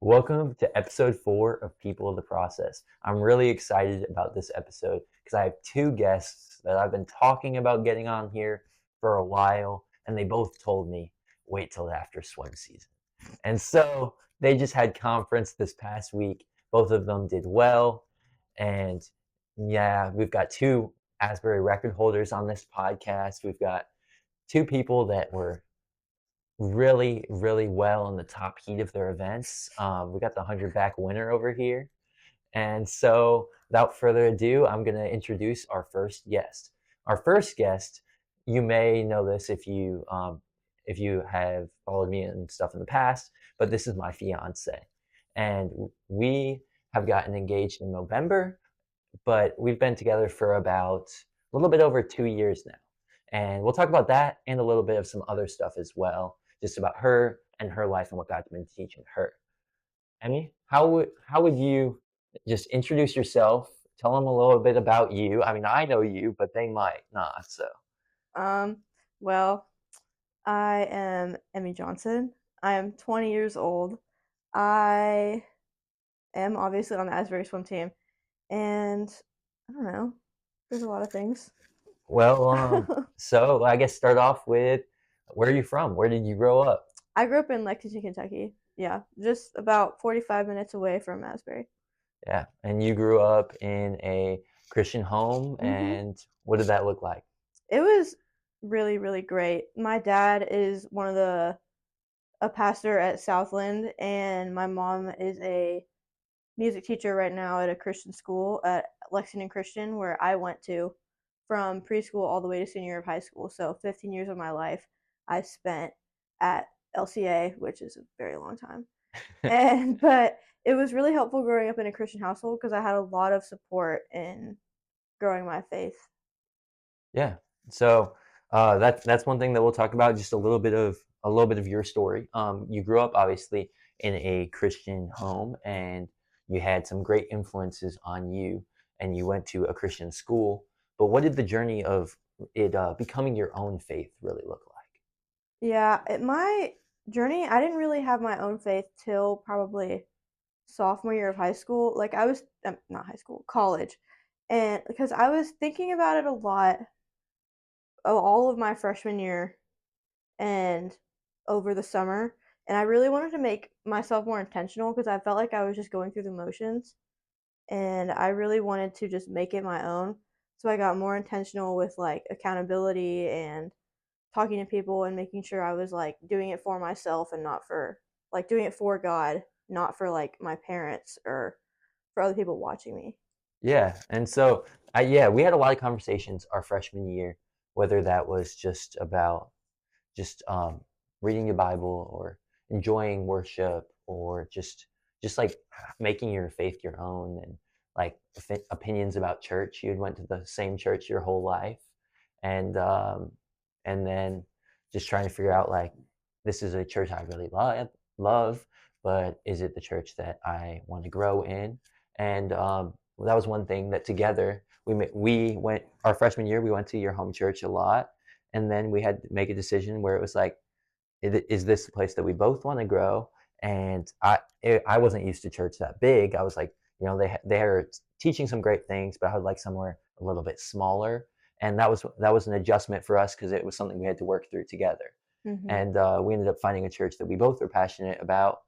Welcome to episode 4 of People of the Process. I'm really excited about this episode because I have two guests that I've been talking about getting on here for a while, and they both told me wait till after swim season. And so they just had conference this past week. Both of them did well, and yeah, we've got two Asbury record holders on this podcast. We've got two people that were really, really well in the top heat of their events. We got the 100 back winner over here. And so, without further ado, I'm going to introduce our first guest. Our first guest, you may know this if you have followed me and stuff in the past, but this is my fiance, and we have gotten engaged in November, but we've been together for about a little bit over 2 years now. And we'll talk about that and a little bit of some other stuff as well, just about her and her life and what God's been teaching her. Emmy, how would you just introduce yourself? Tell them a little bit about you. I mean, I know you, but they might not. So, Um, well, I am Emmy Johnson. I am 20 years old. I am obviously on the Asbury swim team, and I don't know. There's a lot of things. well, so I guess start off with where are you from? Where did you grow up? I grew up in Lexington, Kentucky. Yeah, just about 45 minutes away from Asbury. Yeah, and you grew up in a Christian home, Mhm. and what did that look like? It was really, really great. My dad is one of the a pastor at Southland, and my mom is a music teacher right now at a Christian school at Lexington Christian, where I went to from preschool all the way to senior year of high school. So 15 years of my life I spent at LCA, which is a very long time. And but it was really helpful growing up in a Christian household because I had a lot of support in growing my faith. Yeah. So that's one thing that we'll talk about. Just a little bit of your story. You grew up obviously in a Christian home, and you had some great influences on you, and you went to a Christian school. But what did the journey of it becoming your own faith really look like? Yeah, my journey, I didn't really have my own faith till probably sophomore year of high school. Like I was not high school, college. And because I was thinking about it a lot all of my freshman year and over the summer, and I really wanted to make myself more intentional because I felt like I was just going through the motions, and I really wanted to just make it my own. So I got more intentional with like accountability and talking to people and making sure I was like doing it for myself and not for like doing it for God, not for like my parents or for other people watching me. Yeah, and so yeah, we had a lot of conversations our freshman year, whether that was just about just reading your Bible or enjoying worship or just like making your faith your own and like opinions about church. You had went to the same church your whole life, and then just trying to figure out like this is a church I really love, but is it the church that I want to grow in? And that was one thing that together we went our freshman year. We went to your home church a lot, and then we had to make a decision where it was like, is this the place that we both want to grow? And I wasn't used to church that big. I was like, they're teaching some great things, but I would like somewhere a little bit smaller. And that was an adjustment for us because it was something we had to work through together. Hmm. And we ended up finding a church that we both were passionate about.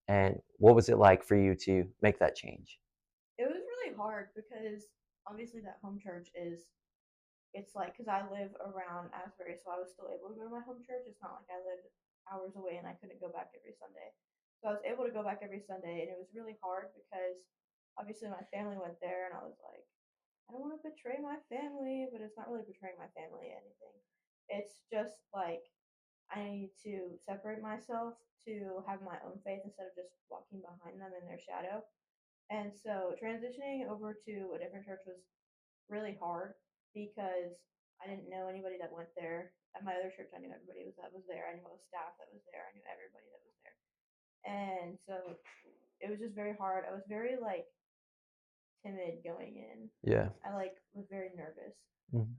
And what was it like for you to make that change? It was really hard because obviously that home church is it's like because I live around Asbury, so I was still able to go to my home church. It's not like I lived hours away and I couldn't go back every Sunday. So I was able to go back every Sunday, and it was really hard because obviously my family went there, and I was like, I don't want to betray my family, but it's not really betraying my family or anything. It's just like I need to separate myself to have my own faith instead of just walking behind them in their shadow. And so transitioning over to a different church was really hard because I didn't know anybody that went there. At my other church, I knew everybody that was there. I knew all the staff that was there. I knew everybody that was there. And so it was just very hard. I was very like timid going in. Yeah. I like was very nervous. Mhm.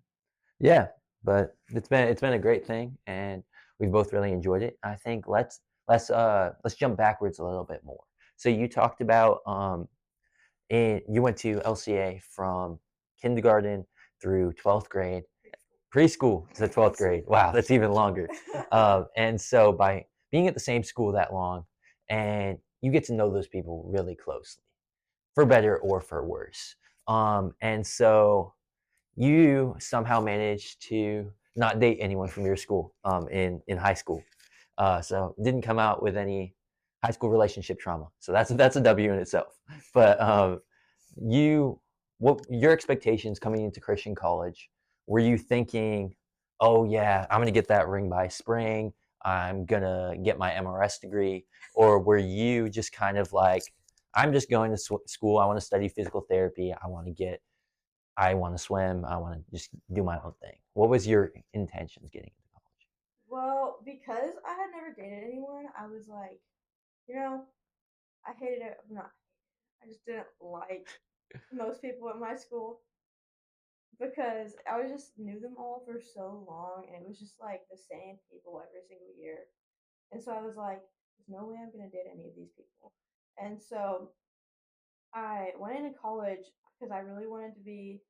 Yeah, but it's been a great thing, and we've both really enjoyed it. I think let's jump backwards a little bit more. So you talked about and you went to LCA from kindergarten through 12th grade, preschool to 12th grade. Wow, that's even longer. And so by being at the same school that long, and you get to know those people really closely, for better or for worse. And so you somehow managed to not date anyone from your school in high school. So didn't come out with any high school relationship trauma. So that's a W in itself. But you what your expectations coming into Christian college? Were you thinking, oh yeah, I'm gonna get that ring by spring, I'm gonna get my MRS degree, or were you just kind of like, I'm just going to school, I want to study physical therapy, I want to swim, I want to just do my own thing? What was your intentions getting into college? Well, because I had never dated anyone, I was like, you know, I hated it. Not, I just didn't like most people at my school because I was just knew them all for so long, and it was just like the same people every single year. And so I was like, there's no way I'm gonna date any of these people. And so I went into college because I really wanted to be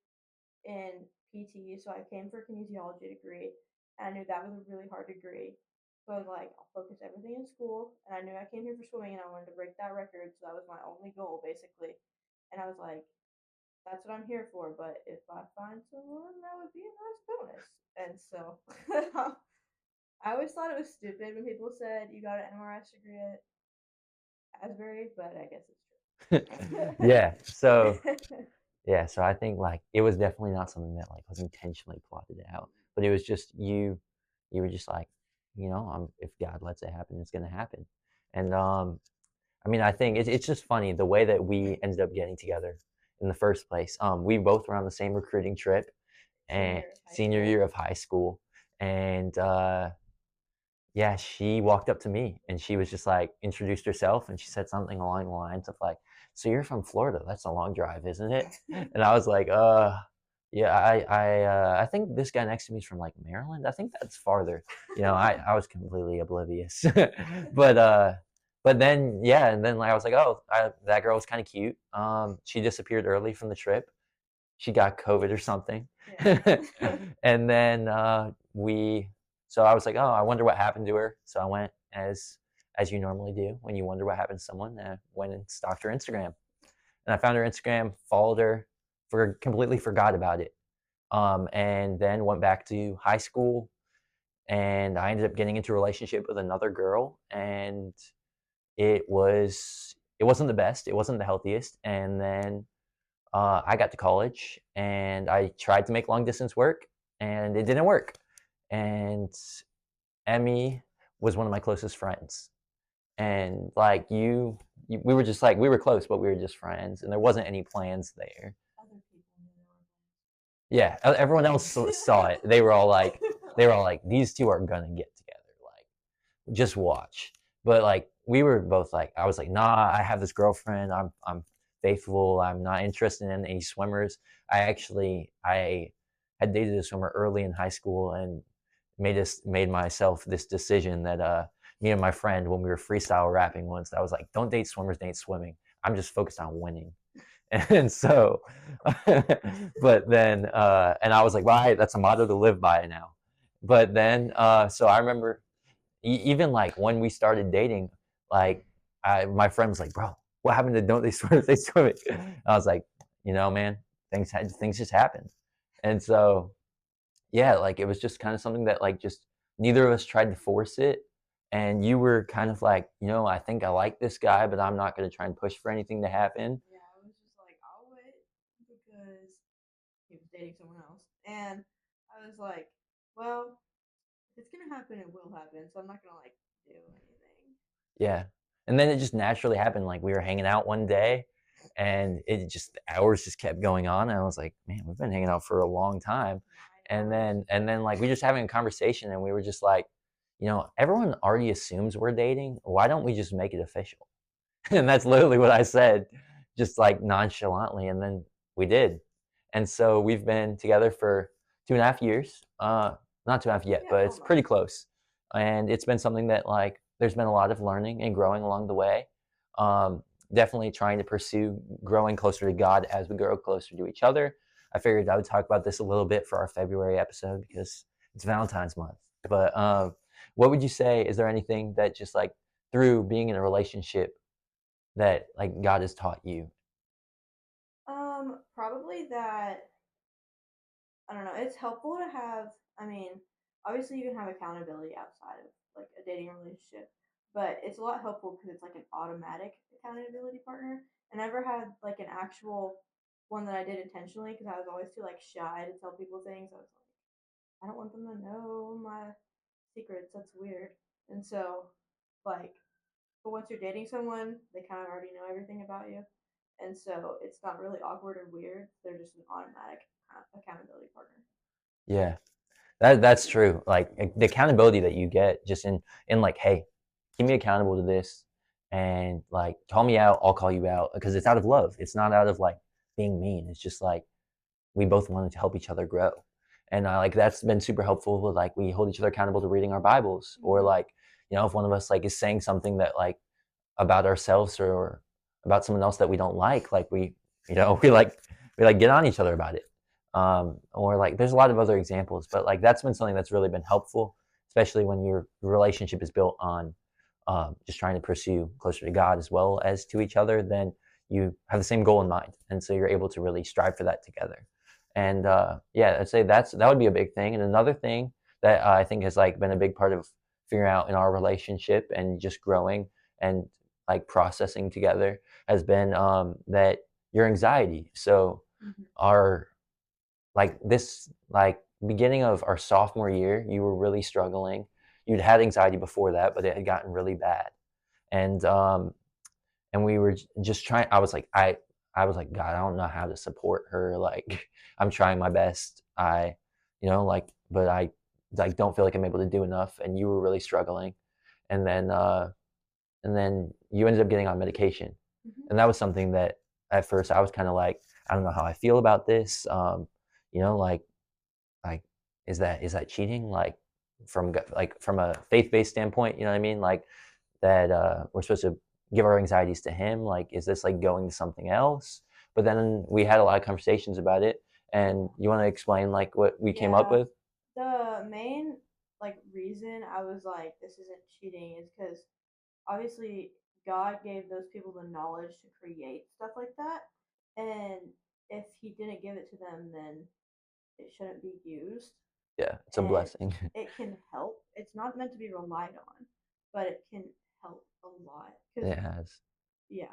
in PT, so I came for a kinesiology degree, and I knew that was a really hard degree. So I was like, I'll focus everything in school, and I knew I came here for swimming, and I wanted to break that record, so that was my only goal basically. And I was like, that's what I'm here for. But if I find someone, that would be a nice bonus. And so I always thought it was stupid when people said you got an MRS degree at Asbury, but I guess Yeah. So it's true. yeah, so I think like it was definitely not something that like was intentionally plotted out, but it was just you were just like, if God lets it happen, it's gonna happen. And I mean, I think it's just funny the way that we ended up getting together in the first place. We both were on the same recruiting trip Senior and year of high senior school. year of high school, and yeah, she walked up to me and she was just like introduced herself and she said something along the lines of like, "So you're from Florida? That's a long drive, isn't it?" And I was like, yeah, I think this guy next to me is from like Maryland. I think that's farther." I was completely oblivious. but uh, but then yeah, and then like I was like, "Oh, that girl was kind of cute." She disappeared early from the trip. She got COVID or something. Yeah. And then so I was like, oh, I wonder what happened to her. So I went as you normally do when you wonder what happened to someone. Went and stalked her Instagram, and I found her Instagram, followed her, completely forgot about it. And then went back to high school, and I ended up getting into a relationship with another girl, and it wasn't the best, it wasn't the healthiest, and then I got to college and I tried to make long distance work and it didn't work. And Emmy was one of my closest friends. And like we were just like, we were close, but we were just friends and there wasn't any plans there. Other people knew they were Yeah, everyone else saw it. They were all like, these two are gonna get together. Like, just watch. But like we were both like, I was like, nah, I have this girlfriend. I'm faithful. I'm not interested in any swimmers. I had dated a swimmer early in high school and made myself this decision that me and my friend when we were freestyle rapping once, I was like, don't date swimmers, date swimming. I'm just focused on winning. And so but then and I was like, well, that's a motto to live by now. But then so I remember even like when we started dating, like my friend was like, "Bro, what happened to don't they swim? They swim it." I was like, man, things just happen, and so yeah, like it was just kind of something that like just neither of us tried to force it, and you were kind of like, I think I like this guy, but I'm not going to try and push for anything to happen. Yeah, I was just like, I'll wait because he was dating someone else. And I was like, well, if it's gonna happen, it will happen. So I'm not gonna like do anything. Yeah. And then it just naturally happened. Like we were hanging out one day and it just the hours just kept going on. And I was like, man, we've been hanging out for a long time. 9 hours. And then like we just having a conversation and we were just like, everyone already assumes we're dating. Why don't we just make it official? And that's literally what I said, just like nonchalantly. And then we did. And so we've been together for 2.5 years. Not 2.5 yet, Yeah, but it's pretty almost. close. And it's been something that like there's been a lot of learning and growing along the way. definitely trying to pursue growing closer to God as we grow closer to each other. I figured I would talk about this a little bit for our February episode because it's Valentine's month. But what would you say? Is there anything that just like through being in a relationship that like God has taught you? Probably that I don't know. It's helpful to have. I mean, obviously you can have accountability outside of like a dating relationship, but it's a lot helpful because it's like an automatic accountability partner. I never had like an actual one that I did intentionally because I was always too like shy to tell people things. I was like, I don't want them to know my secrets. That's weird. And so, like, but once you're dating someone, they kind of already know everything about you. And so it's not really awkward or weird. They're just an automatic accountability partner. Yeah, that's true. Like the accountability that you get just in like, hey, keep me accountable to this, and like call me out, I'll call you out because it's out of love. It's not out of like being mean. It's just like we both wanted to help each other grow, and like that's been super helpful. With, like we hold each other accountable to reading our Bibles, or Mm-hmm. like if one of us like is saying something that like about ourselves or about someone else that we don't like we we get on each other about it, or like there's a lot of other examples, but like that's been something that's really been helpful, especially when your relationship is built on just trying to pursue closer to God as well as to each other. Then you have the same goal in mind, and so you're able to really strive for that together. And yeah, I'd say that would be a big thing. And another thing that I think has like been a big part of figuring out in our relationship and just growing and like processing together has been that your anxiety. So Mm-hmm. our like this like beginning of our sophomore year, you were really struggling. You'd had anxiety before that, but it had gotten really bad. And we were just trying. I was like, God, I don't know how to support her. Like I'm trying my best. Like, but I like don't feel like I'm able to do enough. And you were really struggling. And then you ended up getting on medication, Mm-hmm. and that was something that at first I was kind of like, I don't know how I feel about this. Like like is that cheating? Like from a faith based standpoint, you know what I mean? Like that we're supposed to give our anxieties to him. Like is this like going to something else? But then we had a lot of conversations about it, and you want to explain like what we came up Yeah. with? The main like reason I was like this isn't cheating is because obviously God gave those people the knowledge to create stuff like that, and if He didn't give it to them, then it shouldn't be used, Yeah, it's a and blessing. it can help. It's not meant to be relied on, but it can help a lot. Because It has. yeah,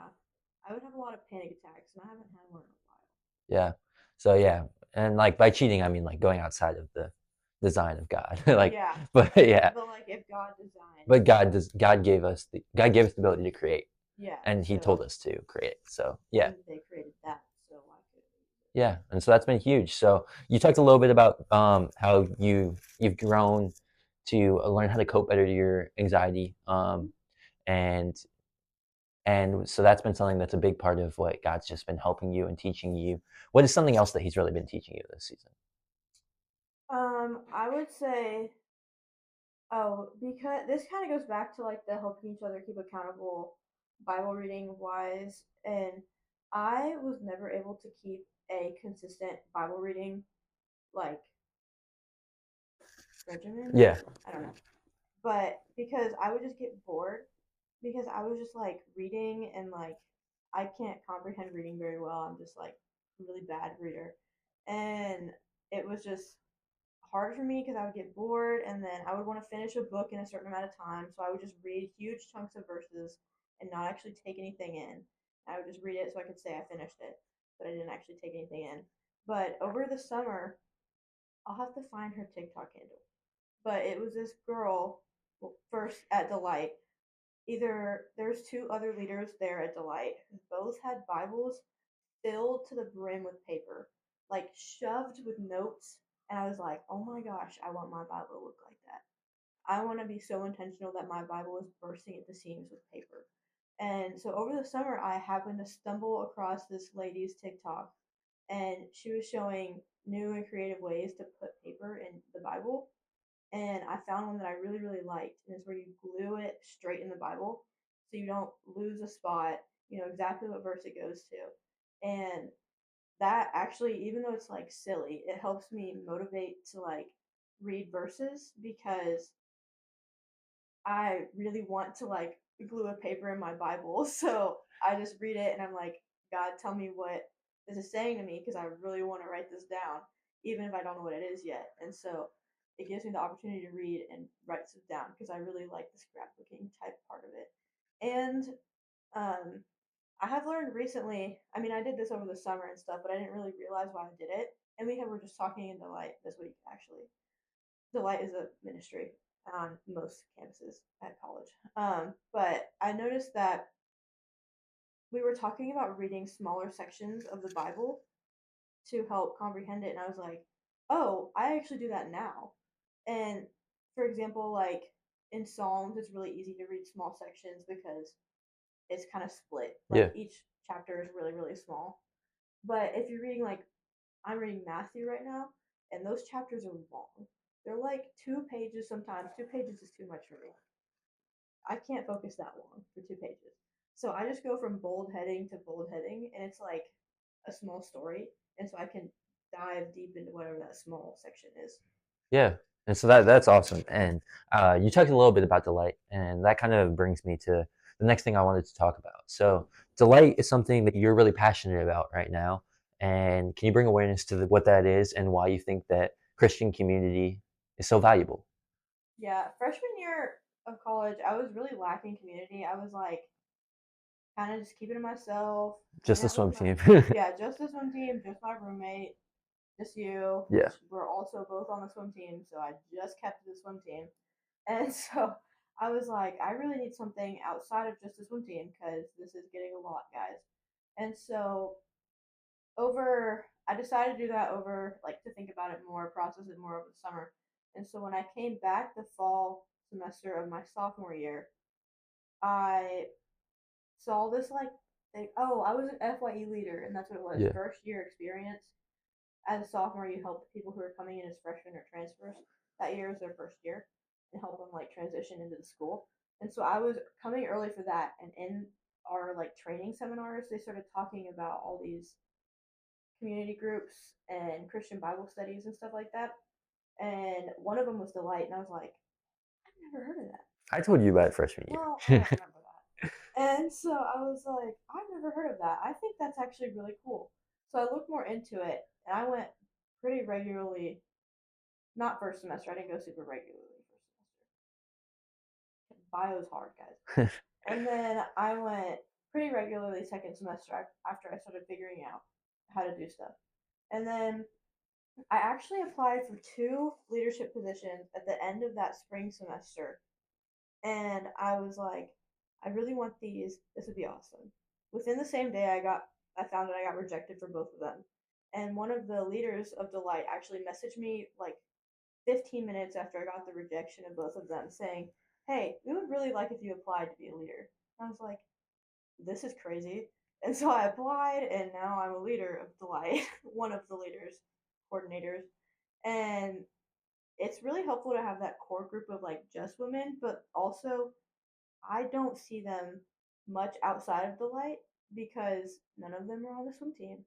I would have a lot of panic attacks, and I haven't had one in a while. Yeah. So yeah, and like by cheating, I mean like going outside of the design of God. Like, Yeah, but yeah, but like if God designed, but God gave us the ability to create, yeah, and He told so us to create. So yeah, and they created that, so I could use yeah, and so that's been huge. So you talked a little bit about how you've grown to learn how to cope better to your anxiety, it. Hmm. and so that's been something that's a big part of what God's just been helping you and teaching you. What is something else that He's really been teaching you this season? I would say, oh, because this kind of goes back to like the helping each other keep accountable, Bible reading wise, and I was never able to keep a consistent Bible reading like regimen. Yeah, I don't know, but because I would just get bored because I was just like reading and like I can't comprehend reading very well. I'm just like a really bad reader, and it was just hard for me because I would get bored and then I would want to finish a book in a certain amount of time. So I would just read huge chunks of verses and not actually take anything in. I would just read it so I could say I finished it, but I didn't actually take anything in. But over the summer, I'll have to find her TikTok handle. But it was this girl, well, first at Delight. Either there's two other leaders there at Delight who both had Bibles filled to the brim with paper, like shoved with notes. And I was like, oh my gosh, I want my Bible to look like that. I want to be so intentional that my Bible is bursting at the seams with paper. And so over the summer, I happened to stumble across this lady's TikTok, and she was showing new and creative ways to put paper in the Bible. And I found one that I really liked, and it's where you glue it straight in the Bible, so you don't lose a spot, exactly what verse it goes to. And that actually, even though it's like silly, it helps me motivate to like read verses because I really want to like glue a paper in my Bible. So I just read it and I'm like, God, tell me what this is saying to me because I really want to write this down, even if I don't know what it is yet. And so it gives me the opportunity to read and write stuff down because I really like the scrapbooking type part of it. And um, I have learned recently, I mean, I did this over the summer and stuff, but I didn't really realize why I did it. And were just talking in Delight this week, actually. Delight is a ministry on most campuses at college. But I noticed that we were talking about reading smaller sections of the Bible to help comprehend it, and I was like, oh, I actually do that now. And for example, like in Psalms, it's really easy to read small sections because it's kind of split. Like Yeah. each chapter is really, really small. But if you're reading like I'm reading Matthew right now, and those chapters are long. They're like 2 pages sometimes. 2 pages is too much for me. I can't focus that long for 2 pages. So I just go from bold heading to bold heading, and it's like a small story, and so I can dive deep into whatever that small section is. Yeah, and so that's awesome. And you talked a little bit about delight, and that kind of brings me to the next thing I wanted to talk about. So delight is something that you're really passionate about right now, and can you bring awareness to what that is and why you think that Christian community is so valuable? Yeah, freshman year of college, I was really lacking community. I was like kind of just keeping to myself, Just hanging the out with swim my team. yeah, just this one team, just my roommate, just you, Yeah. which we're also both on the swim team, so I just kept the swim team. And so I was like, I really need something outside of just the swim team because this is getting a lot, guys. And so I decided to do that over, like, to think about it more, process it more over the summer. And so when I came back the fall semester of my sophomore year, I saw this, like, thing. Oh, I was an FYE leader, and that's what it was. Yeah. First year experience. As a sophomore, you help people who are coming in as freshmen or transfers. That year is their first year and help them like transition into the school. And so I was coming early for that. And in our like training seminars, they started talking about all these community groups and Christian Bible studies and stuff like that. And one of them was Delight, and I was like, I've never heard of that. I told you about it freshman Well, I year. don't remember that. And so I was like, I've never heard of that. I think that's actually really cool. So I looked more into it, and I went pretty regularly. Not first semester. I didn't go super regularly first semester. Bio's hard, guys. And then I went pretty regularly second semester after I started figuring out how to do stuff. And then I actually applied for 2 leadership positions at the end of that spring semester. And I was like, I really want these. This would be awesome. Within the same day, I found that I got rejected for both of them. And one of the leaders of Delight actually messaged me like 15 minutes after I got the rejection of both of them saying, hey, we would really like if you applied to be a leader. And I was like, this is crazy. And so I applied, and now I'm a leader of Delight, one of the leaders, coordinators. And it's really helpful to have that core group of like just women, but also I don't see them much outside of Delight because none of them are on the swim team.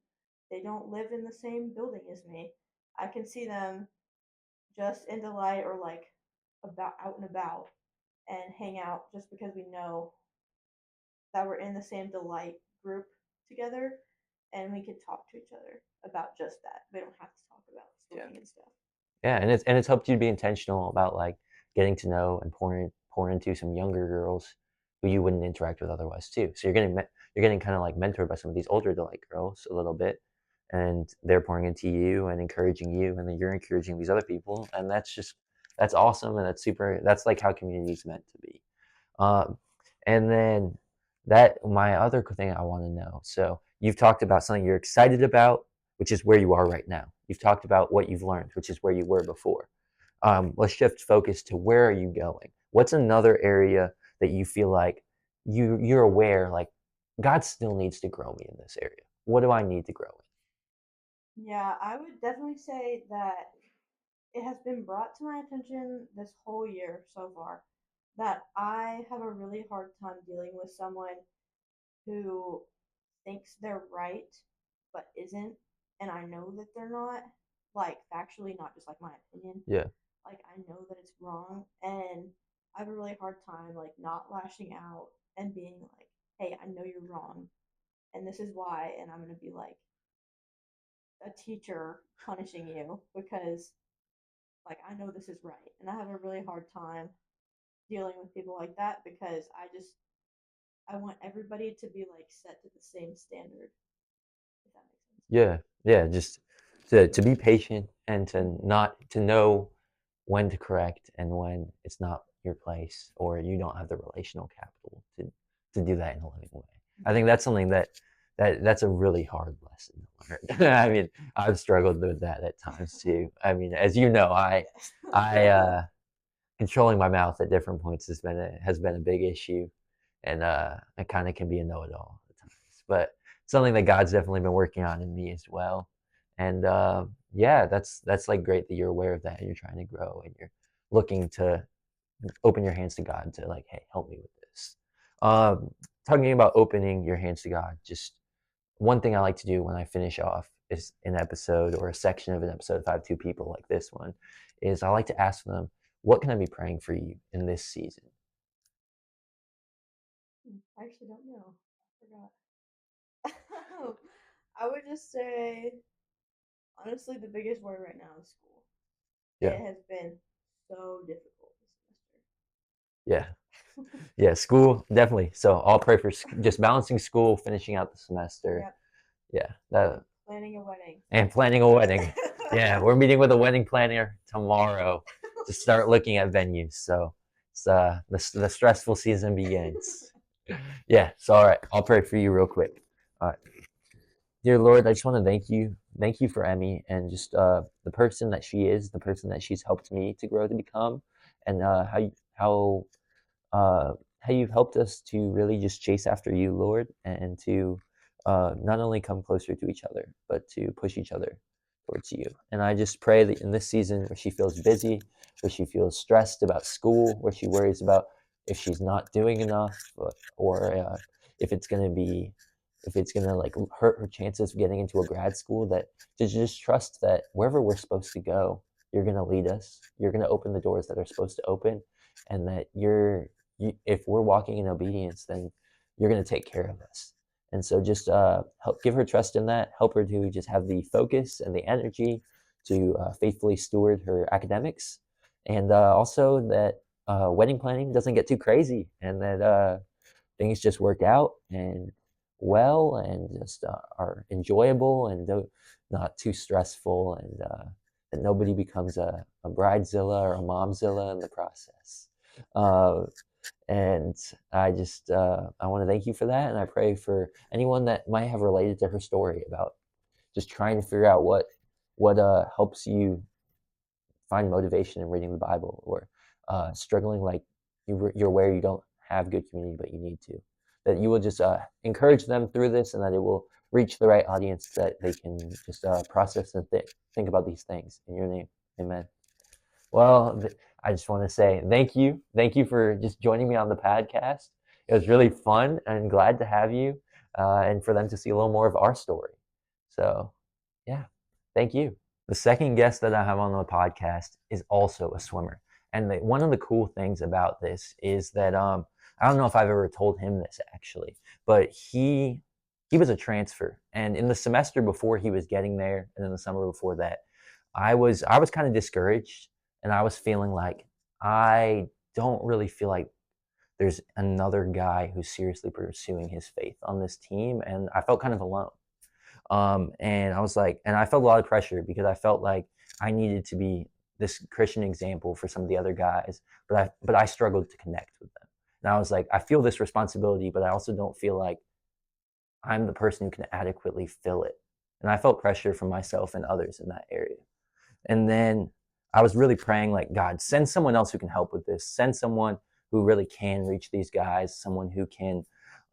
They don't live in the same building as me. I can see them just in Delight or like about out and about and hang out just because we know that we're in the same Delight group together and we can talk to each other about just that. We don't have to talk about Yeah. swimming and stuff. Yeah, and it's helped you to be intentional about like getting to know and pour into some younger girls who you wouldn't interact with otherwise too. So you're getting kind of like mentored by some of these older like girls a little bit, and they're pouring into you and encouraging you, and then you're encouraging these other people, and that's awesome, and that's super. That's like how community is meant to be. Um, and then that my other thing I want to know. So you've talked about something you're excited about, which is where you are right now. You've talked about what you've learned, which is where you were before. Let's shift focus to where are you going? What's another area that you feel like you're aware like God still needs to grow me in this area? What do I need to grow Yeah, I would definitely say that it has been brought to my attention this whole year so far that I have a really hard time dealing with someone who thinks they're right but isn't, and I know that they're not, like factually, not just like my opinion. Yeah. Like I know that it's wrong, and I have a really hard time like not lashing out and being like, "Hey, I know you're wrong, and this is why," and I'm gonna be like a teacher punishing you because like I know this is right, and I have a really hard time dealing with people like that because I want everybody to be like set to the same standard, if that makes sense. Yeah, yeah, just to be patient and to Mm-hmm. not to know when to correct and when it's not your place or you don't have the relational capital to do that in a loving way. I think that's something that's a really hard lesson to learn. I mean, I've struggled with that at times too. I mean, as you know, Yes. I controlling my mouth at different points has been a big issue, and I kind of can be a know-it-all at times. But something that God's definitely been working on in me as well. And yeah, that's like great that you're aware of that and you're trying to grow and you're looking to open your hands to God to like, hey, help me with this. Um, Talking about opening your hands to God, just one thing I like to do when I finish off is an episode or a section of an episode, if I have two people like this one, is I like to ask them, what can I be praying for you in this season? I actually don't know. I forgot. I would just say, honestly, the biggest worry right now is school. Yeah, It has been so difficult this yeah, semester. yeah. School, definitely. So I'll pray for just balancing school, finishing out the semester. Yep. Yeah, And that planning a wedding. and planning a wedding. Yeah, we're meeting with a wedding planner tomorrow to start looking at venues. So it's the stressful season begins. Yeah. So all right, I'll pray for you real quick. All right. Dear Lord, I just want to thank you for Emmy and just the person that she is, the person that she's helped me to grow to become, and how you've helped us to really just chase after you, Lord, and to not only come closer to each other, but to push each other towards you. And I just pray that in this season where she feels busy, where she feels stressed about school, where she worries about if she's not doing enough, or if it's going to be, if it's going to like hurt her chances of getting into a grad school, that to just trust that wherever we're supposed to go, you're going to lead us. You're going to open the doors that are supposed to open, and that if we're walking in obedience, then you're going to take care of us. And so just help give her trust in that. Help her to just have the focus and the energy to faithfully steward her academics, and also that wedding planning doesn't get too crazy, and that things just work out and well, and just are enjoyable and not too stressful, and that nobody becomes a bridezilla or a momzilla in the process. Uh, and I just I want to thank you for that, and I pray for anyone that might have related to her story about just trying to figure out what helps you find motivation in reading the Bible, or struggling like you're where you don't have good community but you need to. That you will just encourage them through this, and that it will reach the right audience that they can just process and think about these things. In your name, Amen. Well, I just want to say thank you. Thank you for just joining me on the podcast. It was really fun and glad to have you, and for them to see a little more of our story. So, yeah, thank you. The second guest that I have on the podcast is also a swimmer. And one of the cool things about this is that I don't know if I've ever told him this actually, but he was a transfer, and in the semester before he was getting there, and in the summer before that, I was kind of discouraged, and I was feeling like I don't really feel like there's another guy who's seriously pursuing his faith on this team, and I felt kind of alone. And I was like, and I felt a lot of pressure because I felt like I needed to be this Christian example for some of the other guys, but I struggled to connect with them. And I was like, I feel this responsibility, but I also don't feel like I'm the person who can adequately fill it. And I felt pressure from myself and others in that area. And then I was really praying, like, God, send someone else who can help with this. Send someone who really can reach these guys, someone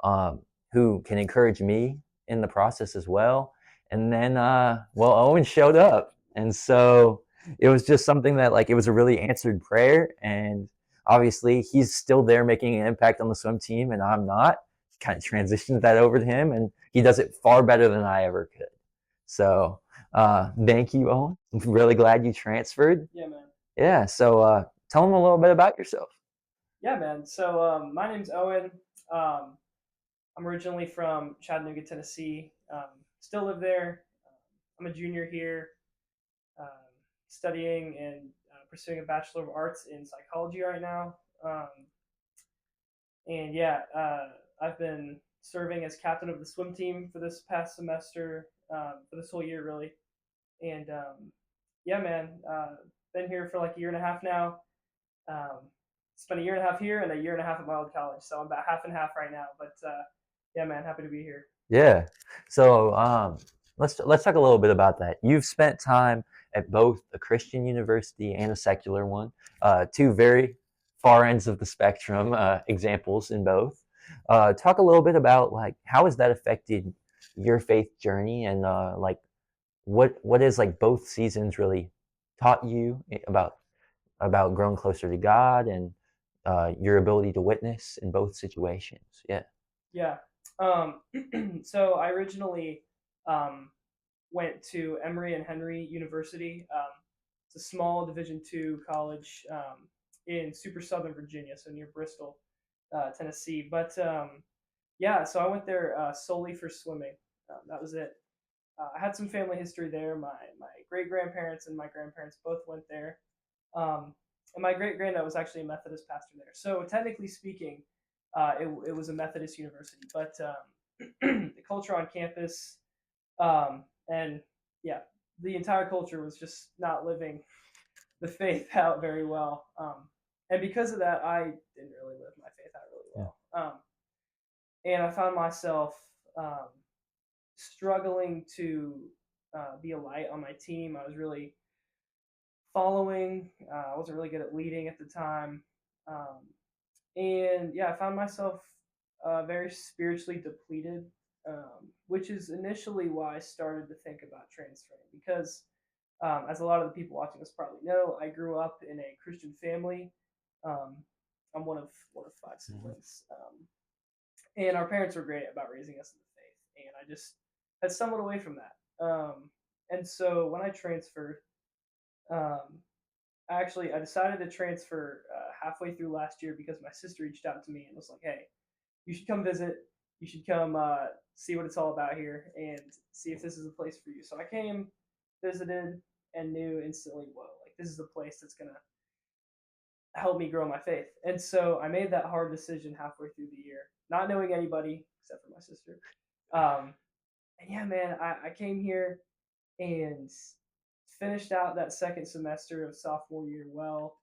um, who can encourage me in the process as well. And then, well, Owen showed up, and so it was just something that, like, it was a really answered prayer. And obviously, he's still there making an impact on the swim team, and I'm not. kind of transitioned that over to him, and he does it far better than I ever could. So thank you, Owen. I'm really glad you transferred. Yeah, man. Yeah. So tell them a little bit about yourself. Yeah, man. So my name's Owen. Um, I'm originally from Chattanooga, Tennessee. Still live there. I'm a junior here, um, studying and pursuing a Bachelor of Arts in psychology right now. And yeah, I've been serving as captain of the swim team for this past semester, for this whole year, really. And yeah, man, been here for like a year and a half now. Um, Spent a year and a half here and a year and a half at my old college, so I'm about half and half right now. But yeah, man, happy to be here. Yeah. So let's talk a little bit about that. You've spent time at both a Christian university and a secular one, two very far ends of the spectrum, examples in both. Talk a little bit about like how has that affected your faith journey, and like what is like both seasons really taught you about growing closer to God, and your ability to witness in both situations. Yeah. Yeah. Um, so I originally um, went to Emory and Henry University. It's a small Division II college in super southern Virginia, so near Bristol, Tennessee. But yeah, so I went there solely for swimming. That was it. I had some family history there. My great grandparents and my grandparents both went there. Um, and my great granddad was actually a Methodist pastor there. So technically speaking, it was a Methodist university, but the culture on campus and yeah, the entire culture was just not living the faith out very well. And because of that, I didn't really live my faith out really Yeah. well. And I found myself um, struggling to be a light on my team. I was really following. I wasn't really good at leading at the time. Um, and yeah, I found myself very spiritually depleted, which is initially why I started to think about transferring. Because, as a lot of the people watching this probably know, I grew up in a Christian family. Um, I'm one of five siblings, and our parents were great about raising us in the faith. And I just had stumbled away from that. And so when I transferred, um, I decided to transfer halfway through last year because my sister reached out to me and was like, "Hey, you should come visit. You should come see what it's all about here and see if this is a place for you." So I came, visited, and knew instantly, whoa, like this is a place that's gonna help me grow my faith. And so I made that hard decision halfway through the year, not knowing anybody except for my sister. Um, and yeah, man, I came here and finished out that second semester of sophomore year well,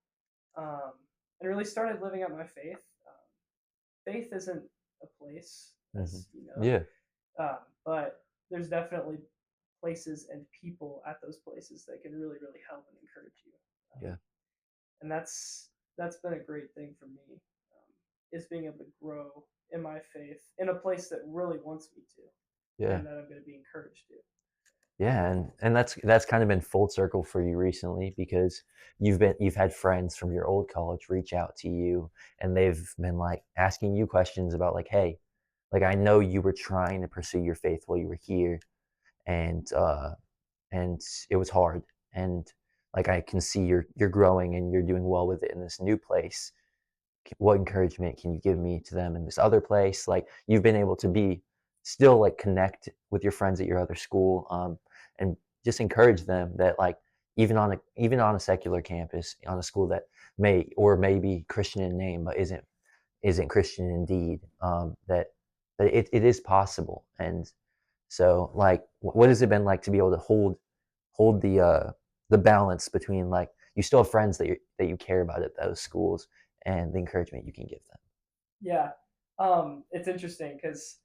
um, and really started living out my faith. Faith isn't a place, Hmm. as you know, Yeah. but there's definitely places and people at those places that can really, really help and encourage you. Yeah. And that's been a great thing for me, is being able to grow in my faith in a place that really wants me to, Yeah. and that I'm going to be encouraged to. Yeah, and that's kind of been full circle for you recently, because you've had friends from your old college reach out to you, and they've been like asking you questions about like, hey, like I know you were trying to pursue your faith while you were here, and and it was hard, and like I can see you're growing and you're doing well with it in this new place. What encouragement can you give me to them in this other place? Like you've been able to be still like connect with your friends at your other school, and just encourage them that like even on a secular campus, on a school that may be Christian in name but isn't Christian in deed, that it is possible. And so like what has it been like to be able to hold the balance between like you still have friends that you care about at those schools, and the encouragement you can give them. Yeah, it's interesting because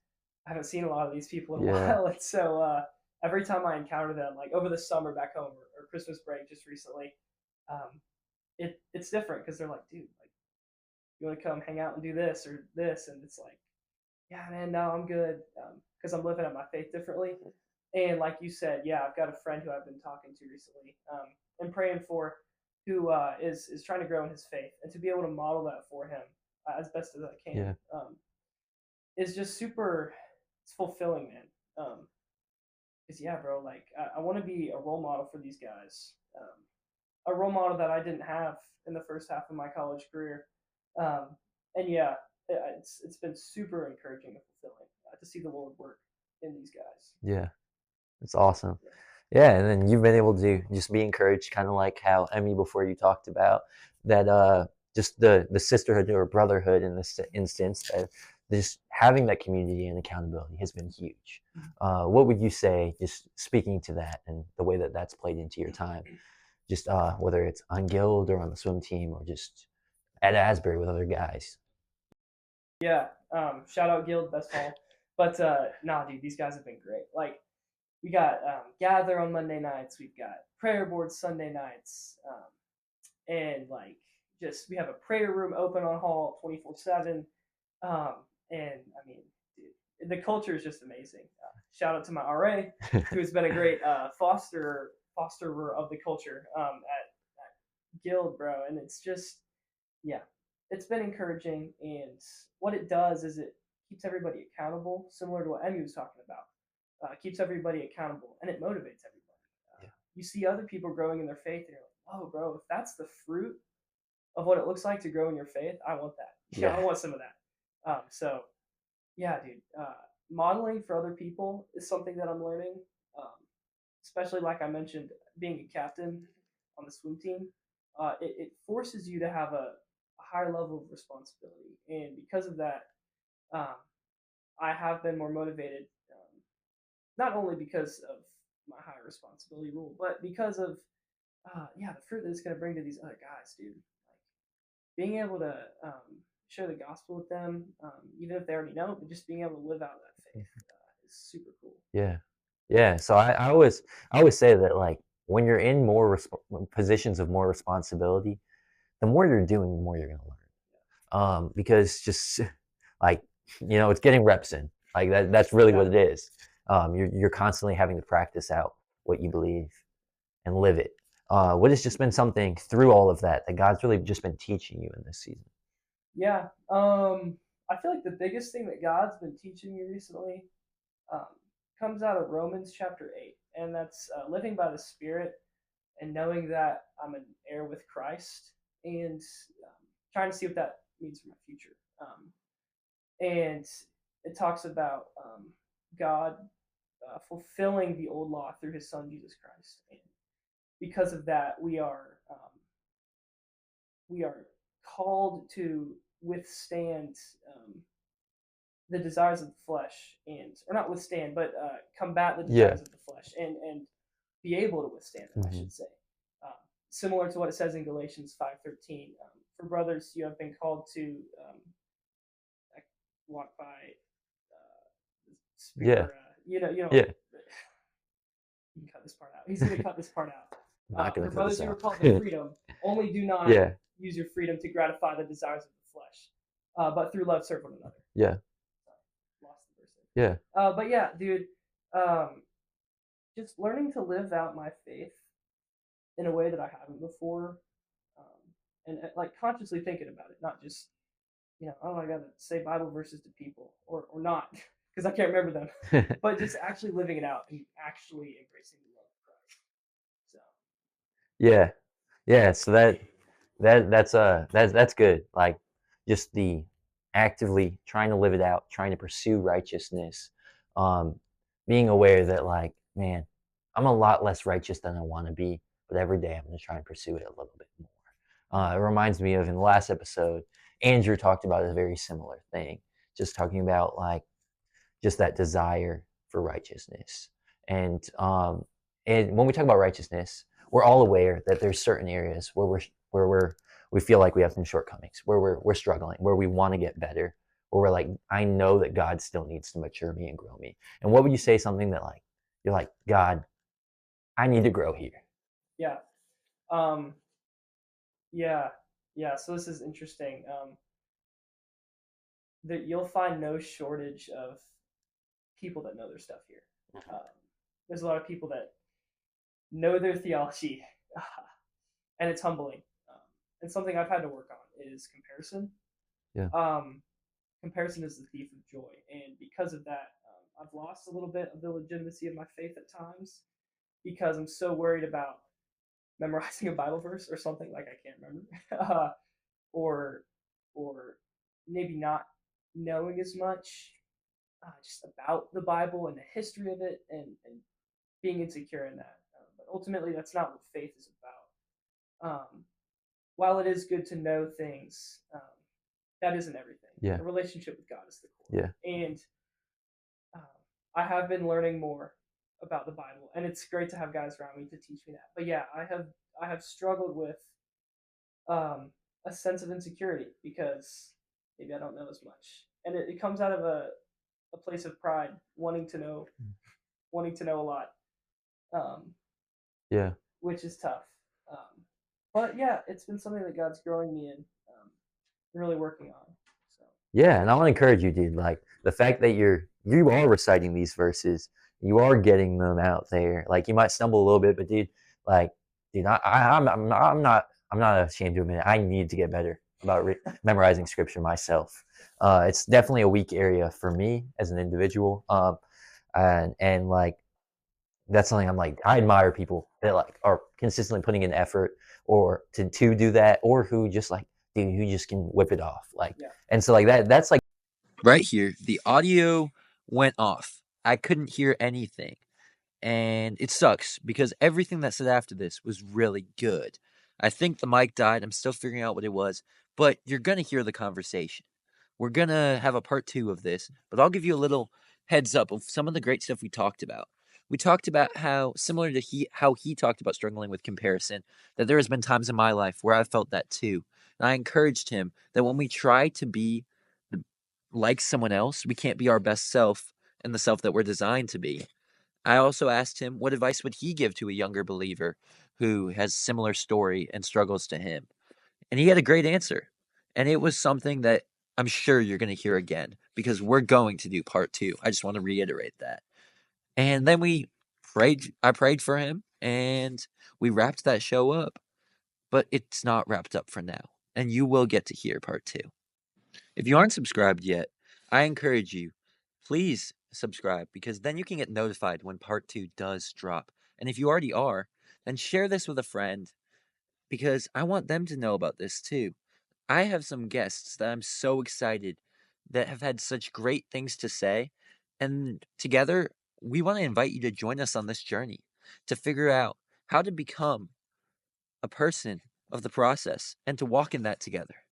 I haven't seen a lot of these people in a Yeah. while, and so every time I encounter them, like over the summer back home or Christmas break just recently, um, it's different because they're like, "Dude, like you want to come hang out and do this or this," and it's like, "Yeah, man, no, I'm good," because I'm living out my faith differently. And like you said, yeah, I've got a friend who I've been talking to recently, and praying for, who is trying to grow in his faith, and to be able to model that for him as best as I can. Yeah. is just super. It's fulfilling, man. Cause yeah, bro, like I want to be a role model for these guys. A role model that I didn't have in the first half of my college career. Um, and yeah, it's been super encouraging and fulfilling to see the Lord work in these guys. Yeah, it's awesome. Yeah. Yeah, and then you've been able to just be encouraged, kind of like how Emmy before you talked about that. Just the sisterhood or brotherhood in this instance, that just having that community and accountability has been huge. What would you say, just speaking to that and the way that that's played into your time, just whether it's on Guild or on the swim team or just at Asbury with other guys? Yeah. Shout out Guild, best hall. But nah, dude, these guys have been great. Like we got gather on Monday nights. We've got prayer board Sunday nights, and like just we have a prayer room open on hall 24/7. And I mean, dude, the culture is just amazing. Shout out to my RA, who has been a great fosterer of the culture at Guild, bro. And it's just yeah, it's been encouraging. And what it does is it keeps everybody accountable, similar to what Emmy was talking about. Keeps everybody accountable and it motivates everybody. Yeah. You see other people growing in their faith, and you're like, "Whoa, bro! If that's the fruit of what it looks like to grow in your faith, I want that. Yeah, I Yeah, want some of that." So yeah, dude, modeling for other people is something that I'm learning. Um, Especially like I mentioned, being a captain on the swim team, it forces you to have a higher level of responsibility, and because of that, um, I have been more motivated. Not only because of my higher responsibility rule, but because of yeah, the fruit that it's going to bring to these other guys, dude. Like being able to share the gospel with them, even if they already know, but just being able to live out that faith is super cool. yeah, yeah. So I always say that like when you're in more positions of more responsibility, the more you're doing, the more you're gonna learn. Because just like it's getting reps in. Like that's really Yeah. what it is. You're constantly having to practice out what you believe and live it. What has just been something through all of that that God's really just been teaching you in this season? Yeah. I feel like the biggest thing that God's been teaching me recently um, comes out of Romans chapter 8, and that's living by the Spirit and knowing that I'm an heir with Christ and trying to see what that means for my future. And it talks about God fulfilling the old law through his son, Jesus Christ. And because of that, we are called to withstand the desires of the flesh and or not withstand but combat the Yeah. desires of the flesh and be able to withstand them, I Hmm. should say. um, Similar to what it says in Galatians 5:13, for brothers you have been called to walk by Yeah. or you know Yeah. you can cut this part out. He's going to cut this part out. Not gonna For cut brothers this you were out. called to freedom, only do not Yeah. use your freedom to gratify the desires of the flesh, but through love serve one another. Yeah. Lost the verse Yeah. but yeah, dude, um, just learning to live out my faith in a way that I haven't before, um, and like consciously thinking about it, not just oh, I gotta say Bible verses to people or not because I can't remember them, but just actually living it out and actually embracing the love of Christ. So Yeah. Yeah. So that's good. Like just the actively trying to live it out, trying to pursue righteousness, um, being aware that like, man, I'm a lot less righteous than I want to be, but every day I'm gonna try and pursue it a little bit more. It reminds me of in the last episode, Andrew talked about a very similar thing, just talking about like just that desire for righteousness. And when we talk about righteousness, we're all aware that there's certain areas we feel like we have some shortcomings, where we're struggling, where we want to get better, where we're like, I know that God still needs to mature me and grow me. And what would you say something that like you're like, God, I need to grow here? yeah, um, yeah, yeah. So this is interesting. That you'll find no shortage of people that know their stuff here. Um, there's a lot of people that know their theology, and it's humbling. And something I've had to work on is comparison. Yeah. Um, comparison is the thief of joy, and because of that, I've lost a little bit of the legitimacy of my faith at times because I'm so worried about memorizing a Bible verse or something like I can't remember, or or maybe not knowing as much just about the Bible and the history of it, and being insecure in that. But ultimately, that's not what faith is about. While it is good to know things, that isn't everything. Yeah. The relationship with God is the core. Yeah. And um, I have been learning more about the Bible, and it's great to have guys around me to teach me that. But yeah, I have struggled with a sense of insecurity because maybe I don't know as much, and it comes out of a place of pride, wanting to know a lot, um, Yeah. which is tough. Um, but yeah, it's been something that God's growing me in, and really working on. So Yeah, and I want to encourage you, dude. Like the fact that you are reciting these verses, you are getting them out there. Like you might stumble a little bit, but dude, like, dude, I'm not ashamed to admit it. I need to get better about memorizing scripture myself. It's definitely a weak area for me as an individual. And like that's something I'm like I admire people that like are consistently putting in effort or to do that or who just like dude who just can whip it off like yeah, and so like that's like right here the audio went off. I couldn't hear anything. And it sucks because everything that said after this was really good. I think the mic died. I'm still figuring out what it was, but you're going to hear the conversation. We're going to have a part 2 of this, but I'll give you a little heads up of some of the great stuff we talked about. We talked about how similar to how he talked about struggling with comparison, that there has been times in my life where I felt that too. And I encouraged him that when we try to be like someone else, we can't be our best self and the self that we're designed to be. I also asked him what advice would he give to a younger believer who has similar story and struggles to him. And he had a great answer. And it was something that I'm sure you're going to hear again because we're going to do part 2. I just want to reiterate that. And then I prayed for him and we wrapped that show up. But it's not wrapped up for now. And you will get to hear part 2. If you aren't subscribed yet, I encourage you, please subscribe because then you can get notified when part 2 does drop. And if you already are, then share this with a friend because I want them to know about this too. I have some guests that I'm so excited that have had such great things to say. And together, we want to invite you to join us on this journey to figure out how to become a person of the process and to walk in that together.